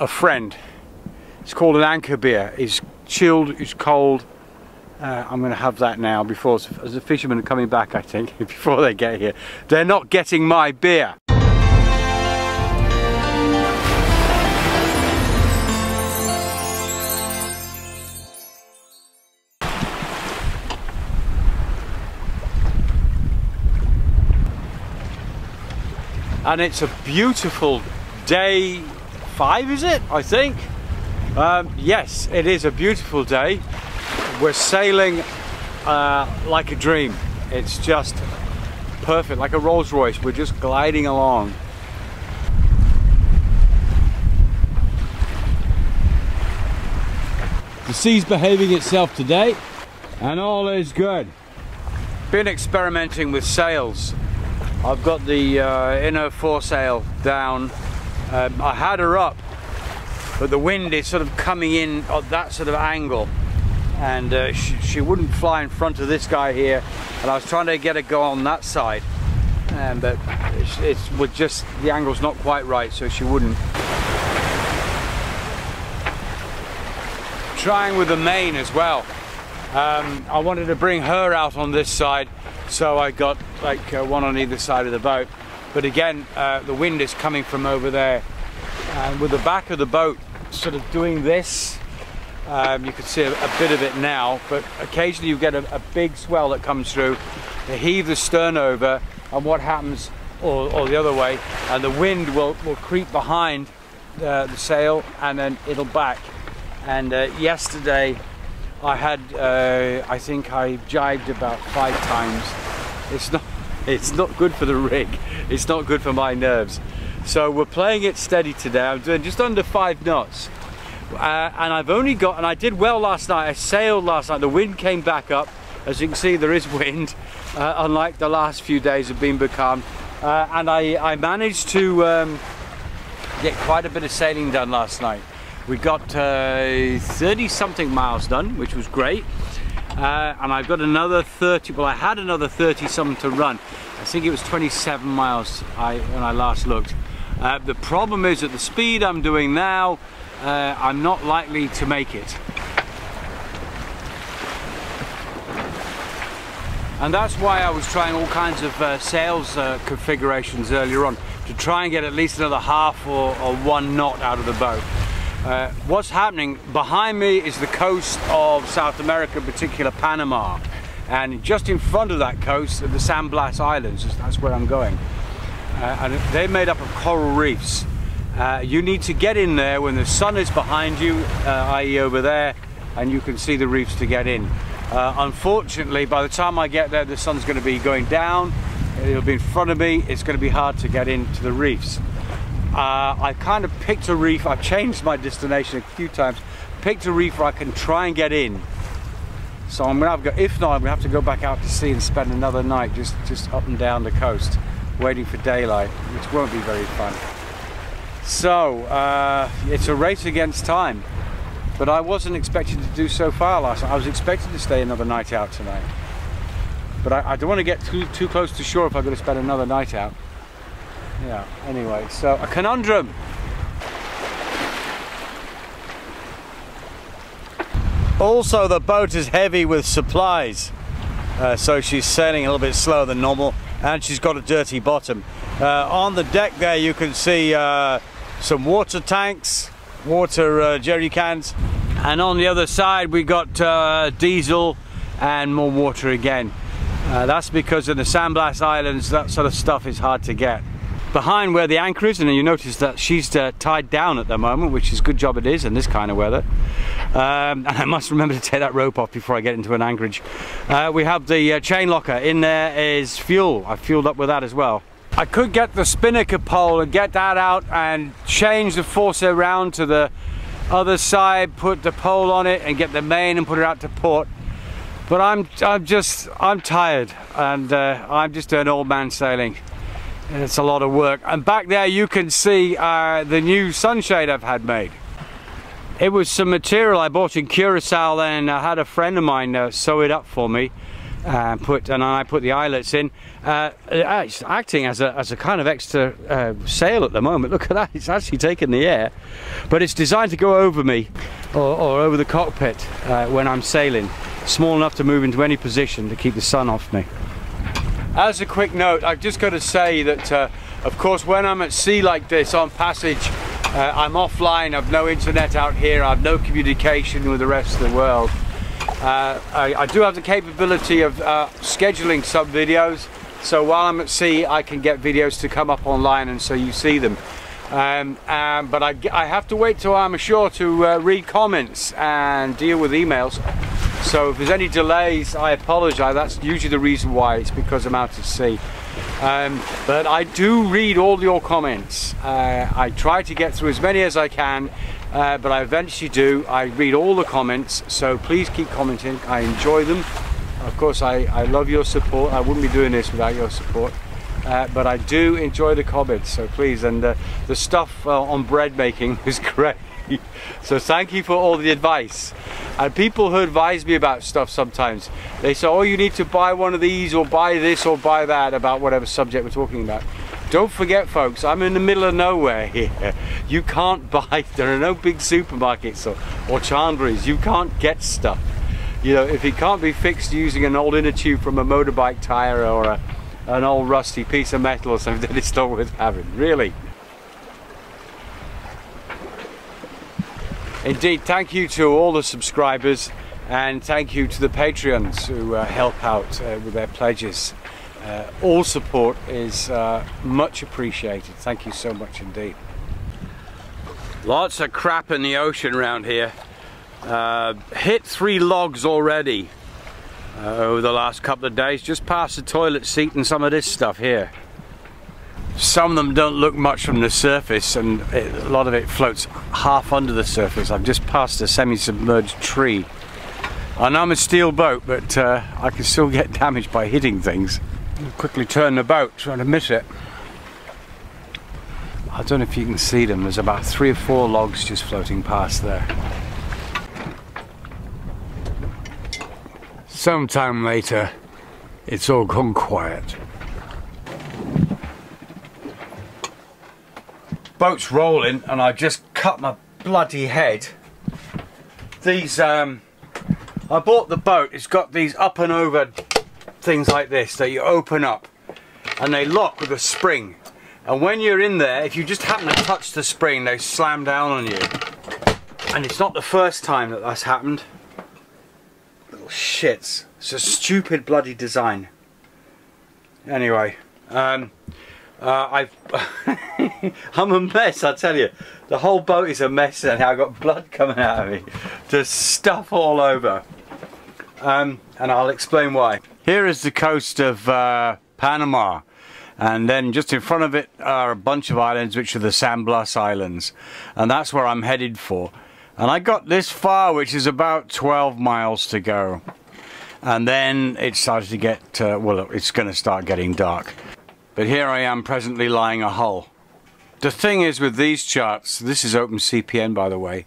a friend. It's called an anchor beer. It's chilled, it's cold. I'm going to have that now before, as the fishermen are coming back, I think, before they get here. They're not getting my beer. And it's a beautiful day 5, is it? I think. Yes, it is a beautiful day. We're sailing like a dream. It's just perfect, like a Rolls Royce. We're just gliding along. The sea's behaving itself today, and all is good. Been experimenting with sails. I've got the inner foresail down. I had her up, but the wind is sort of coming in at that sort of angle, and she wouldn't fly in front of this guy here, and I was trying to get her go on that side, but it's with just the angle's not quite right, so she wouldn't. Trying with the main as well. I wanted to bring her out on this side, so I got like one on either side of the boat, but again the wind is coming from over there, and with the back of the boat sort of doing this, you can see a bit of it now, but occasionally you get a big swell that comes through. They heave the stern over, and what happens, or the other way, and the wind will creep behind the sail, and then it'll back. And yesterday I had, I think I jibed about 5 times. It's not good for the rig. It's not good for my nerves. So we're playing it steady today. I'm doing just under 5 knots. And I've only got, and I did well last night. I sailed last night. The wind came back up. As you can see, there is wind, unlike the last few days have been becalmed. And I managed to get quite a bit of sailing done last night. We got 30 something miles done, which was great. And I've got another 30, well I had another 30 something to run. I think it was 27 miles when I last looked. The problem is at the speed I'm doing now, I'm not likely to make it. And that's why I was trying all kinds of sails configurations earlier on, to try and get at least another half or 1 knot out of the boat. What's happening behind me is the coast of South America, in particular Panama, and just in front of that coast are the San Blas Islands. That's where I'm going, and they're made up of coral reefs. You need to get in there when the sun is behind you, i.e. over there, and you can see the reefs to get in. Unfortunately, by the time I get there, the sun's going to be going down, it'll be in front of me, it's going to be hard to get into the reefs. I kind of picked a reef. I've changed my destination a few times, picked a reef where I can try and get in. So I'm gonna have to go, if not, I'm gonna have to go back out to sea and spend another night just up and down the coast waiting for daylight, which won't be very fun. So it's a race against time, but I wasn't expecting to do so far last night. I was expecting to stay another night out tonight, but I don't want to get too close to shore if I'm going to spend another night out. Yeah, anyway, so a conundrum. Also, the boat is heavy with supplies, so she's sailing a little bit slower than normal, and she's got a dirty bottom. On the deck there you can see some water tanks, water jerry cans, and on the other side we got diesel and more water again. That's because in the San Blas Islands that sort of stuff is hard to get. Behind where the anchor is, and you notice that she's tied down at the moment, which is a good job it is in this kind of weather. And I must remember to take that rope off before I get into an anchorage. We have the chain locker. In there is fuel. I fueled up with that as well. I could get the spinnaker pole and get that out and change the foresail around to the other side, put the pole on it and get the main and put it out to port. But I'm tired, and I'm just doing old man sailing. It's a lot of work. And back there you can see the new sunshade I've had made. It was some material I bought in Curacao, and I had a friend of mine sew it up for me. and I put the eyelets in. It's acting as a kind of extra sail at the moment. Look at that, it's actually taking the air, but it's designed to go over me or over the cockpit when I'm sailing, small enough to move into any position to keep the sun off me. As a quick note, I've just got to say that of course when I'm at sea like this on passage, I'm offline, I've no internet out here, I've no communication with the rest of the world. I do have the capability of scheduling some videos, so while I'm at sea I can get videos to come up online and so you see them. But I have to wait till I'm ashore to read comments and deal with emails. So if there's any delays, I apologise. That's usually the reason why. It's because I'm out at sea. But I do read all your comments. I try to get through as many as I can, but I eventually do. I read all the comments, so please keep commenting. I enjoy them. Of course, I love your support. I wouldn't be doing this without your support. But I do enjoy the comments, so please. And the stuff on bread making is great. So thank you for all the advice. And people who advise me about stuff sometimes, they say, oh, you need to buy one of these or buy this or buy that about whatever subject we're talking about. Don't forget, folks, I'm in the middle of nowhere here. You can't buy, there are no big supermarkets or chandleries. You can't get stuff. You know, if it can't be fixed using an old inner tube from a motorbike tire or an old rusty piece of metal or something, then it's not worth having, really. Indeed, thank you to all the subscribers and thank you to the Patreons who help out with their pledges. All support is much appreciated. Thank you so much indeed. Lots of crap in the ocean around here. Hit 3 logs already over the last couple of days, just past the toilet seat and some of this stuff here. Some of them don't look much from the surface, and a lot of it floats half under the surface. I've just passed a semi-submerged tree. I know I'm a steel boat, but I can still get damaged by hitting things. I'll quickly turn the boat, trying to miss it. I don't know if you can see them. There's about 3 or 4 logs just floating past there. Sometime later, it's all gone quiet. Boat's rolling and I just cut my bloody head. These I bought the boat, it's got these up and over things like this that you open up and they lock with a spring, and when you're in there, if you just happen to touch the spring, they slam down on you. And it's not the first time that that's happened. Little shits. It's a stupid bloody design. Anyway, I'm a mess, I tell you. The whole boat is a mess and I've got blood coming out of me. Just stuff all over. And I'll explain why. Here is the coast of Panama. And then just in front of it are a bunch of islands, which are the San Blas Islands. And that's where I'm headed for. And I got this far, which is about 12 miles to go. And then it started to get, well, it's going to start getting dark. But here I am presently lying a hull. The thing is with these charts, this is OpenCPN by the way,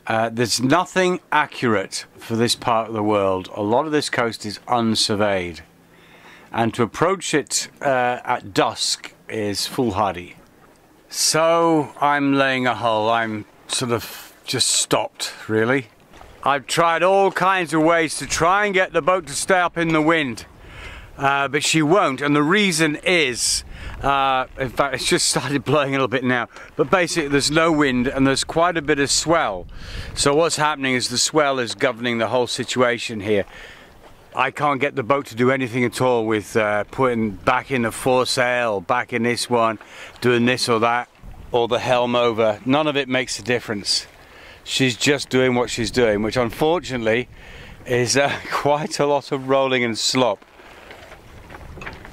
there's nothing accurate for this part of the world. A lot of this coast is unsurveyed. And to approach it at dusk is foolhardy. So I'm laying a hull. I'm sort of just stopped, really. I've tried all kinds of ways to try and get the boat to stay up in the wind. But she won't, and the reason is, in fact it's just started blowing a little bit now, but basically there's no wind and there's quite a bit of swell. So what's happening is the swell is governing the whole situation here. I can't get the boat to do anything at all with putting back in the foresail, back in this one, doing this or that, or the helm over. None of it makes a difference. She's just doing what she's doing, which unfortunately is quite a lot of rolling and slop,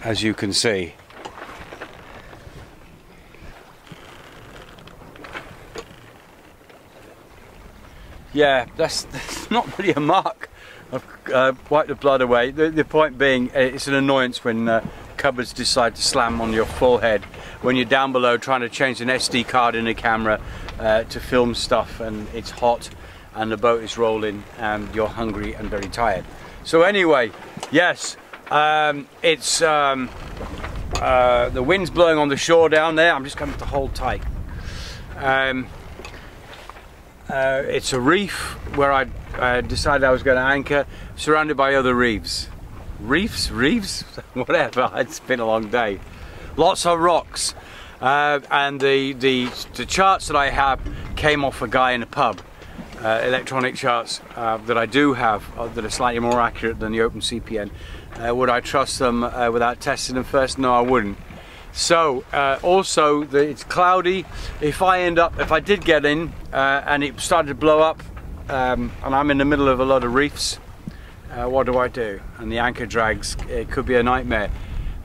as you can see. Yeah, that's not really a mark. I've wiped the blood away. The point being, it's an annoyance when cupboards decide to slam on your forehead when you're down below trying to change an SD card in a camera to film stuff, and it's hot and the boat is rolling and you're hungry and very tired. So anyway, yes, It's the wind's blowing on the shore down there. I'm just going to hold tight. It's a reef where I decided I was going to anchor, surrounded by other reefs. Reefs? Whatever. It's been a long day. Lots of rocks. And the charts that I have came off a guy in a pub. Electronic charts that I do have that are slightly more accurate than the Open CPN. Would I trust them without testing them first? No, I wouldn't. So also it's cloudy. If I did get in and it started to blow up and I'm in the middle of a lot of reefs, what do I do? And the anchor drags, it could be a nightmare.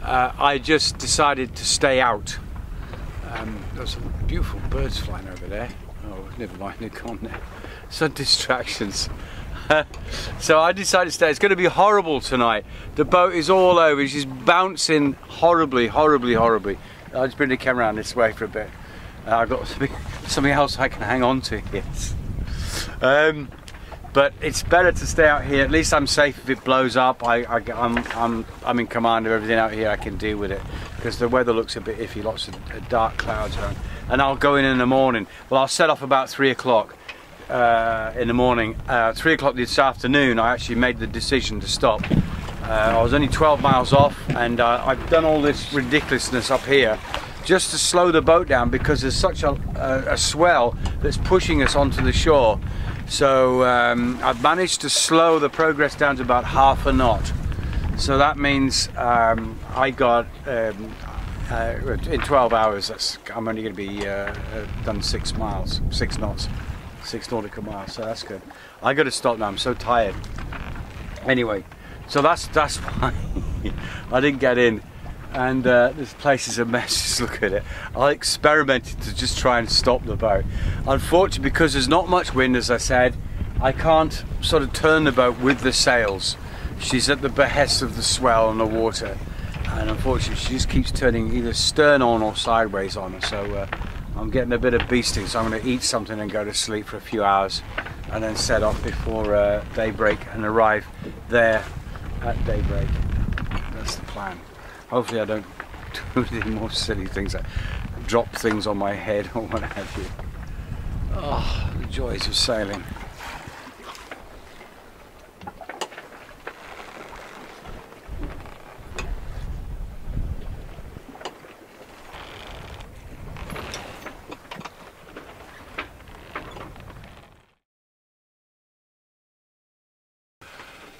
I just decided to stay out. There's some beautiful birds flying over there. Oh, never mind, they're gone now. Some distractions. So I decided to stay. It's going to be horrible tonight. The boat is all over. She's bouncing horribly. I'll just bring the camera around this way for a bit. I've got something else I can hang on to. Yes. But it's better to stay out here. At least I'm safe if it blows up. I'm in command of everything out here. I can deal with it because the weather looks a bit iffy. Lots of dark clouds around. And I'll go in the morning. Well, I'll set off about 3 o'clock. In the morning. 3 o'clock this afternoon I actually made the decision to stop. I was only 12 miles off and I've done all this ridiculousness up here just to slow the boat down because there's such a swell that's pushing us onto the shore. So I've managed to slow the progress down to about half a knot. So that means I got in 12 hours I'm only going to be done 6 knots. 6 nautical miles, so that's good. I got to stop now, I'm so tired. Anyway, so that's why I didn't get in. And this place is a mess, just look at it. I experimented to just try and stop the boat. Unfortunately, because there's not much wind, as I said, I can't sort of turn the boat with the sails. She's at the behest of the swell and the water. And unfortunately, she just keeps turning either stern on or sideways on. So I'm getting a bit of beasting, so I'm going to eat something and go to sleep for a few hours and then set off before daybreak and arrive there at daybreak. That's the plan. Hopefully I don't do any more silly things like drop things on my head or what have you. Oh, the joys of sailing.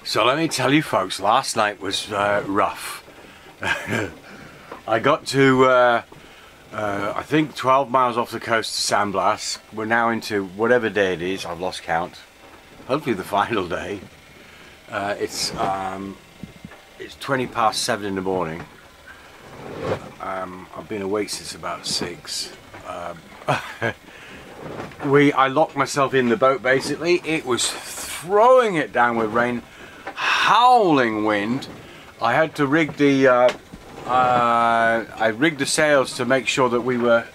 So let me tell you folks, last night was rough. I got to I think 12 miles off the coast of San Blas. We're now into whatever day it is, I've lost count. Hopefully the final day. It's 20 past 7 in the morning. I've been awake since about 6. I locked myself in the boat basically. It was throwing it down with rain. Howling wind. I had to rig the I rigged the sails to make sure that we were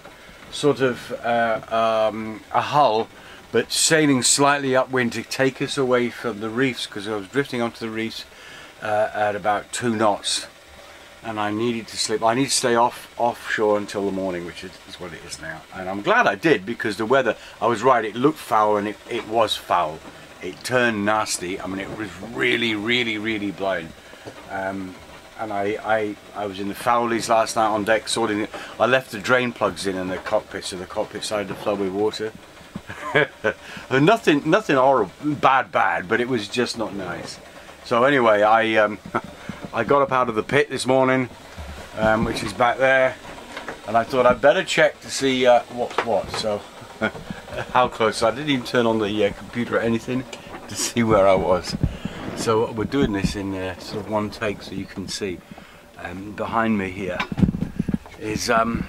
sort of a hull, but sailing slightly upwind to take us away from the reefs, because I was drifting onto the reefs at about 2 knots, and I needed to sleep. I need to stay offshore until the morning, which is what it is now. And I'm glad I did, because the weather, I was right, it looked foul, and it was foul. It turned nasty. I mean, it was really blowing. And I was in the Fowlies last night on deck sorting it. I left the drain plugs in the cockpit, so the cockpit started to flood with water. nothing horrible, bad, but it was just not nice. So anyway, I got up out of the pit this morning, which is back there, and I thought I'd better check to see what's what. So how close. I didn't even turn on the computer or anything to see where I was. So we're doing this in sort of one take, so you can see. Behind me here is the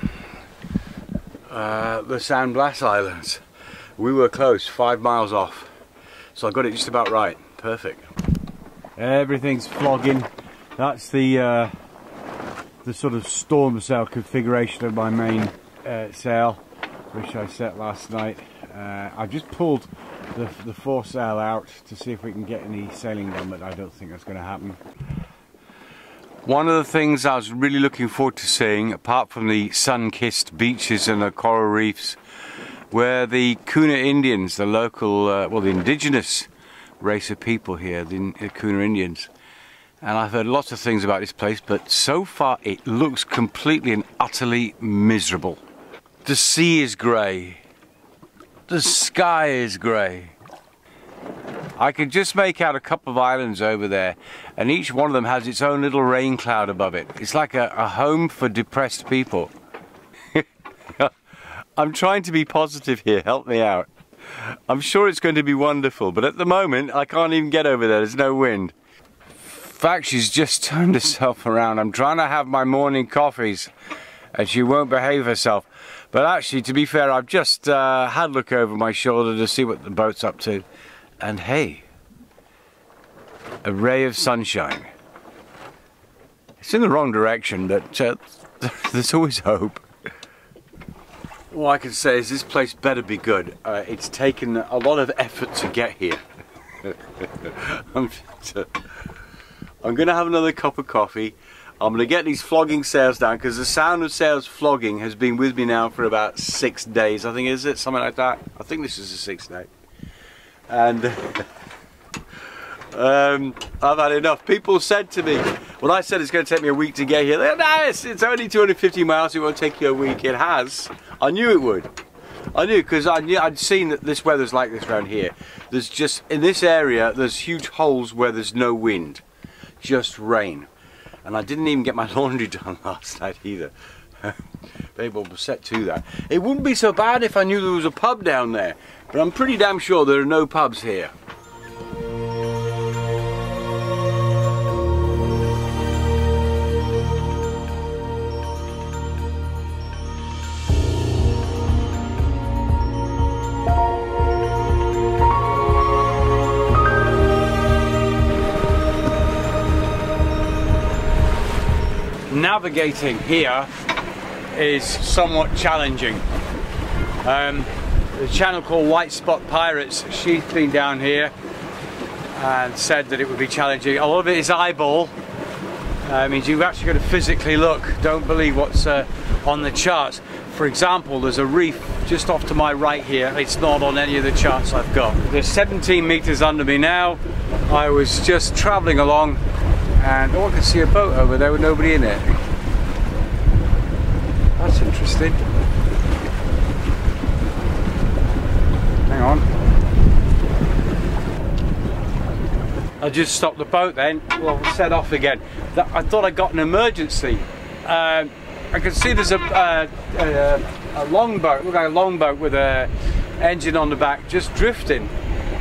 San Blas Islands. We were close, 5 miles off, so I got it just about right. Perfect. Everything's flogging. That's the sort of storm sail configuration of my main sail, which I set last night. I've just pulled the foresail out to see if we can get any sailing done, but I don't think that's going to happen. One of the things I was really looking forward to seeing, apart from the sun-kissed beaches and the coral reefs, were the Kuna Indians, the local, well, the indigenous race of people here, the Kuna Indians. And I've heard lots of things about this place, but so far it looks completely and utterly miserable. The sea is grey. The sky is grey. I can just make out a couple of islands over there, and each one of them has its own little rain cloud above it. It's like a home for depressed people. I'm trying to be positive here, help me out. I'm sure it's going to be wonderful, but at the moment I can't even get over there, there's no wind. In fact, she's just turned herself around. I'm trying to have my morning coffees and she won't behave herself. But actually, to be fair, I've just had a look over my shoulder to see what the boat's up to. And hey, a ray of sunshine. It's in the wrong direction, but there's always hope. All I can say is this place better be good. It's taken a lot of effort to get here. I'm going to have another cup of coffee. I'm going to get these flogging sails down, because the sound of sails flogging has been with me now for about 6 days, I think, is it? Something like that. I think this is the 6th day. And I've had enough. People said to me, when I said it's going to take me a week to get here, they're, nah, it's only 250 miles, it won't take you a week. It has. I knew it would. I knew, because I'd seen that this weather's like this around here. There's just, in this area, there's huge holes where there's no wind, just rain. And I didn't even get my laundry done last night either. Very well set to that. It wouldn't be so bad if I knew there was a pub down there, but I'm pretty damn sure there are no pubs here. Navigating here is somewhat challenging. The channel called White Spot Pirates, she's been down here and said that it would be challenging. A lot of it is eyeball. Means you've actually got to physically look. Don't believe what's on the charts. For example, there's a reef just off to my right here. It's not on any of the charts I've got. There's 17 meters under me now. I was just traveling along and I can see a boat over there with nobody in it. That's interesting. Hang on. I just stopped the boat then. Well, we'll set off again. I thought I got an emergency. I can see there's a longboat, look like a longboat with a engine on the back, just drifting.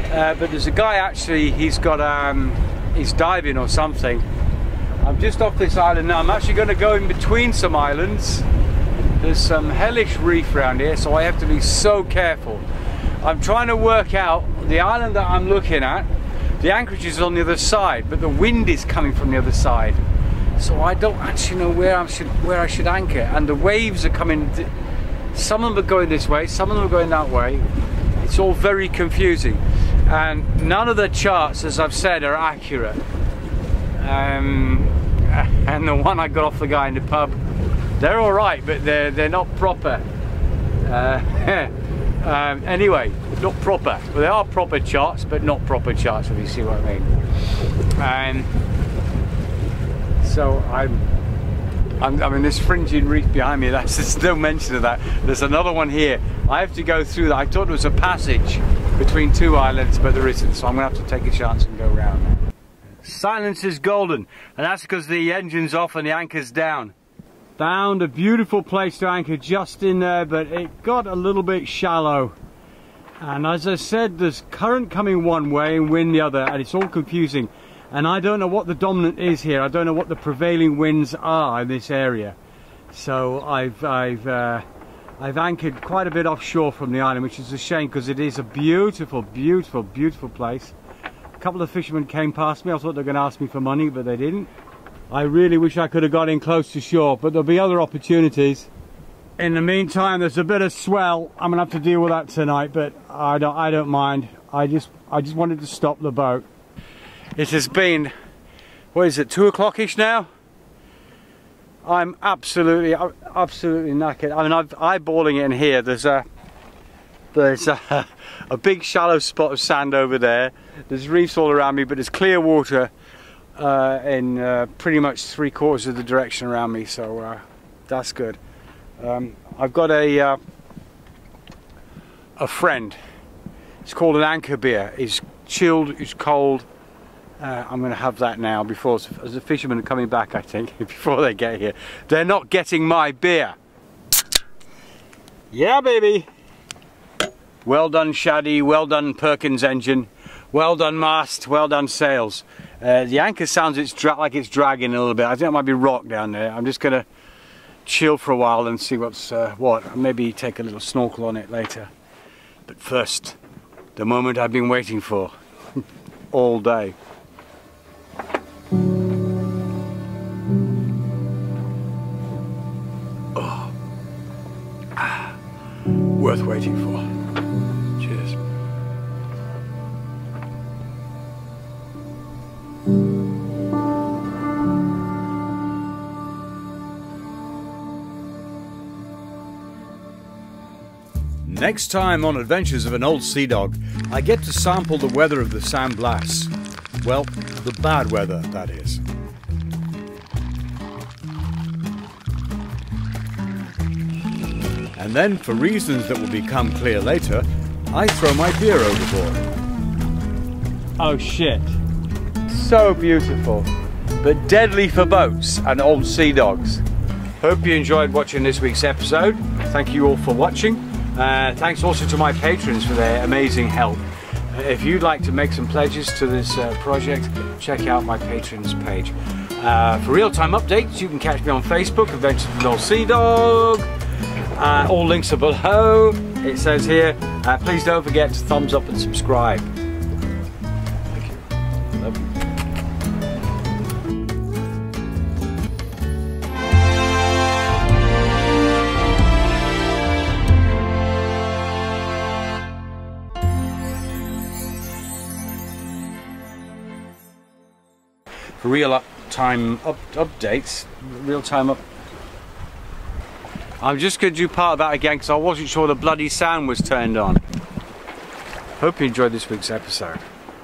But there's a guy actually, he's got he's diving or something. I'm just off this island now. I'm actually going to go in between some islands. There's some hellish reef around here, so I have to be so careful. I'm trying to work out the island that I'm looking at. The anchorage is on the other side, but the wind is coming from the other side. So I don't actually know where I should anchor. And the waves are coming. Some of them are going this way, some of them are going that way. It's all very confusing. And none of the charts, as I've said, are accurate. And the one I got off the guy in the pub, they're all right, but they're not proper. Anyway, not proper. Well, they are proper charts, but not proper charts, if you see what I mean. So I'm in this fringing reef behind me. There's no mention of that. There's another one here. I have to go through that. I thought there was a passage between two islands, but there isn't. So I'm going to have to take a chance and go around. Silence is golden, and that's because the engine's off and the anchor's down. Found a beautiful place to anchor just in there, but it got a little bit shallow. And as I said, there's current coming one way and wind the other, and it's all confusing. And I don't know what the dominant is here. I don't know what the prevailing winds are in this area. So I've anchored quite a bit offshore from the island, which is a shame because it is a beautiful, beautiful, beautiful place. A couple of fishermen came past me. I thought they were going to ask me for money, but they didn't. I really wish I could have got in close to shore, but there'll be other opportunities. In the meantime, there's a bit of swell. I'm gonna have to deal with that tonight, but I don't mind. I just wanted to stop the boat. It has been, what is it, 2 o'clock-ish now? I'm absolutely knackered. I mean, I'm eyeballing it in here. There's a big shallow spot of sand over there. There's reefs all around me, but there's clear water in pretty much 3/4 of the direction around me, so that's good. I've got a friend. It's called an anchor beer. It's chilled, it's cold. I'm going to have that now before, as the fishermen are coming back, I think, before they get here. They're not getting my beer. Yeah, baby. Well done, Shaddy. Well done, Perkins engine. Well done, mast. Well done, sails. The anchor sounds like it's dragging a little bit. I think it might be rock down there. I'm just going to chill for a while and see what's what. Maybe take a little snorkel on it later. But first, the moment I've been waiting for all day. Oh, worth waiting for. Cheers. Next time on Adventures of an Old Seadog, I get to sample the weather of the San Blas. Well, the bad weather, that is. And then, for reasons that will become clear later, I throw my beer overboard. Oh shit. So beautiful, but deadly for boats and old sea dogs. Hope you enjoyed watching this week's episode. Thank you all for watching. Thanks also to my patrons for their amazing help. If you'd like to make some pledges to this project, check out my patrons page. For real-time updates, you can catch me on Facebook, Adventures of an Old Seadog. All links are below. It says here, please don't forget to thumbs up and subscribe. Thank you. Love you. For real-time updates, I'm just going to do part of that again because I wasn't sure the bloody sound was turned on. Hope you enjoyed this week's episode.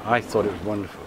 I thought it was wonderful.